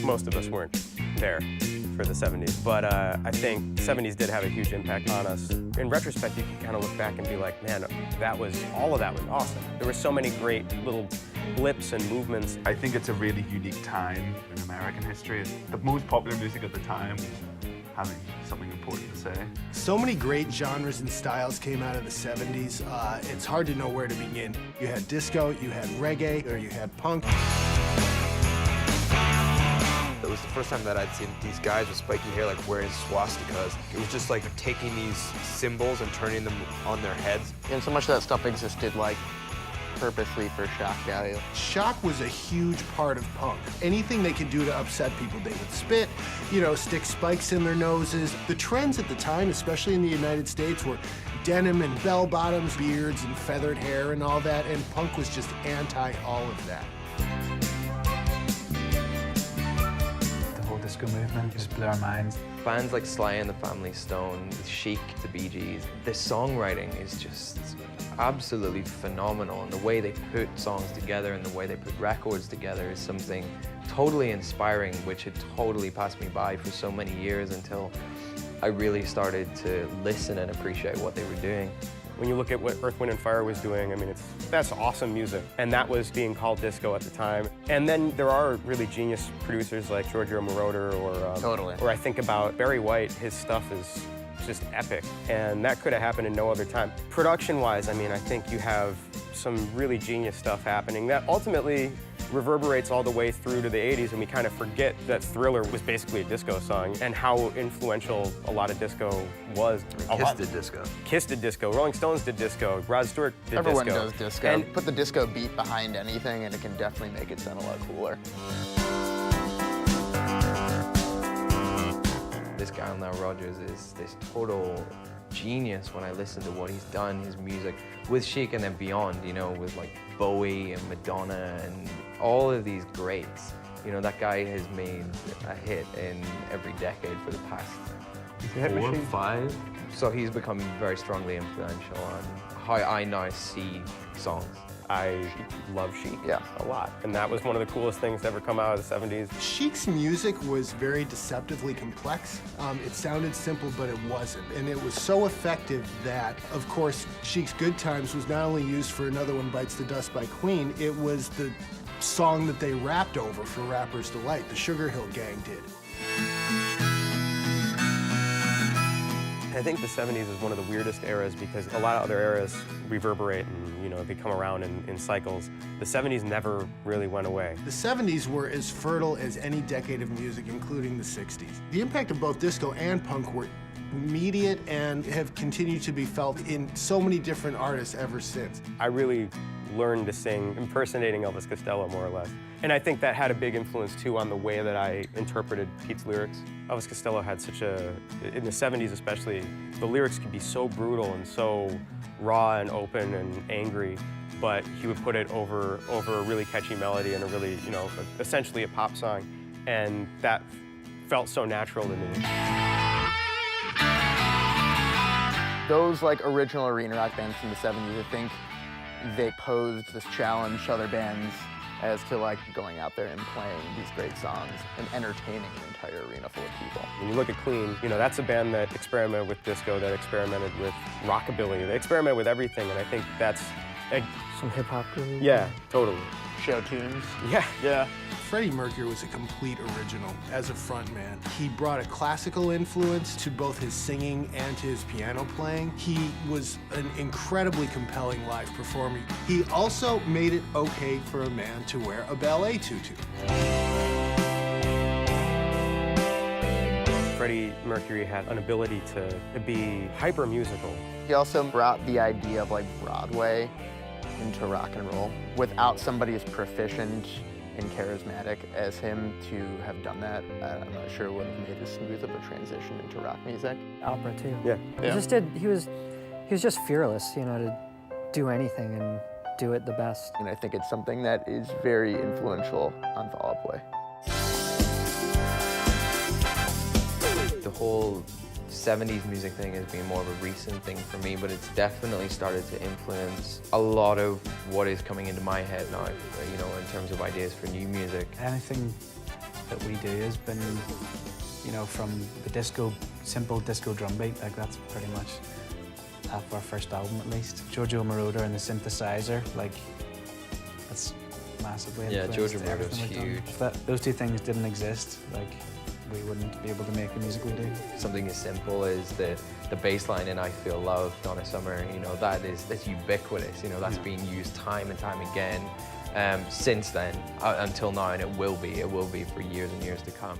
most of us weren't there for the 70s, but I think the 70s did have a huge impact on us. In retrospect, you can kind of look back and be like, man, all of that was awesome. There were so many great little blips and movements. I think it's a really unique time in American history. The most popular music at the time was having something important to say. So many great genres and styles came out of the 70s. It's hard to know where to begin. You had disco, you had reggae, or you had punk. It was the first time that I'd seen these guys with spiky hair like wearing swastikas. It was just like taking these symbols and turning them on their heads. And so much of that stuff existed like purposely for shock value. Shock was a huge part of punk. Anything they could do to upset people, they would spit, stick spikes in their noses. The trends at the time, especially in the United States, were denim and bell-bottoms, beards and feathered hair and all that, and punk was just anti all of that. The whole disco movement just blew our minds. Bands like Sly and the Family Stone, Chic, the Bee Gees, the songwriting is just absolutely phenomenal, and the way they put songs together and the way they put records together is something totally inspiring, which had totally passed me by for so many years until I really started to listen and appreciate what they were doing. When you look at what Earth, Wind & Fire was doing, I mean, that's awesome music, and that was being called disco at the time. And then there are really genius producers like Giorgio Moroder or I think about Barry White. His stuff is just epic, and that could have happened in no other time. Production-wise, I mean, I think you have some really genius stuff happening that ultimately reverberates all the way through to the 80s, and we kind of forget that Thriller was basically a disco song and how influential a lot of disco was. Kiss did disco. Kiss did disco, Rolling Stones did disco, Rod Stewart did Everyone disco. does disco. And put the disco beat behind anything and it can definitely make it sound a lot cooler. This guy, Nile Rodgers, is this total genius when I listen to what he's done, his music, with Chic and then beyond, with like Bowie and Madonna and all of these greats. That guy has made a hit in every decade for the past 4 or 5. So he's become very strongly influential on how I now see songs. I love Chic a lot, and that was one of the coolest things to ever come out of the 70s. Chic's music was very deceptively complex. It sounded simple, but it wasn't. And it was so effective that, of course, Chic's Good Times was not only used for Another One Bites the Dust by Queen, it was the song that they rapped over for Rapper's Delight. The Sugar Hill Gang did. I think the 70s is one of the weirdest eras because a lot of other eras reverberate and they come around in cycles. The 70s never really went away. The 70s were as fertile as any decade of music, including the 60s. The impact of both disco and punk were immediate and have continued to be felt in so many different artists ever since. I really learned to sing impersonating Elvis Costello, more or less. And I think that had a big influence, too, on the way that I interpreted Pete's lyrics. Elvis Costello had in the 70s especially, the lyrics could be so brutal and so raw and open and angry, but he would put it over a really catchy melody and a really, essentially a pop song. And that felt so natural to me. Those original arena rock bands from the 70s, I think they posed this challenge to other bands as to going out there and playing these great songs and entertaining an entire arena full of people. When you look at Queen, that's a band that experimented with disco, that experimented with rockabilly, they experimented with everything, and I think that's some hip-hop group. Yeah, totally. Show tunes. Yeah. Freddie Mercury was a complete original as a frontman. He brought a classical influence to both his singing and to his piano playing. He was an incredibly compelling live performer. He also made it okay for a man to wear a ballet tutu. Freddie Mercury had an ability to be hyper-musical. He also brought the idea of Broadway into rock and roll without somebody as proficient and charismatic as him to have done that. I'm not sure would have made as smooth of a transition into rock music. Opera too. Yeah. He was just fearless, to do anything and do it the best. And I think it's something that is very influential on Fall Out Boy. The whole 70s music thing has been more of a recent thing for me, but it's definitely started to influence a lot of what is coming into my head now, in terms of ideas for new music. Anything that we do has been, you know, from the disco, simple disco drum beat, like that's pretty much half our first album at least. Giorgio Moroder and the synthesizer, like that's massively influenced Giorgio Moroder's everything we've done. huge. If those two things didn't exist, like we wouldn't be able to make the music we do. Something as simple as the bass line in I Feel Love, Donna Summer, you know, that's ubiquitous, you know, that's been used time and time again since then until now, and it will be for years and years to come.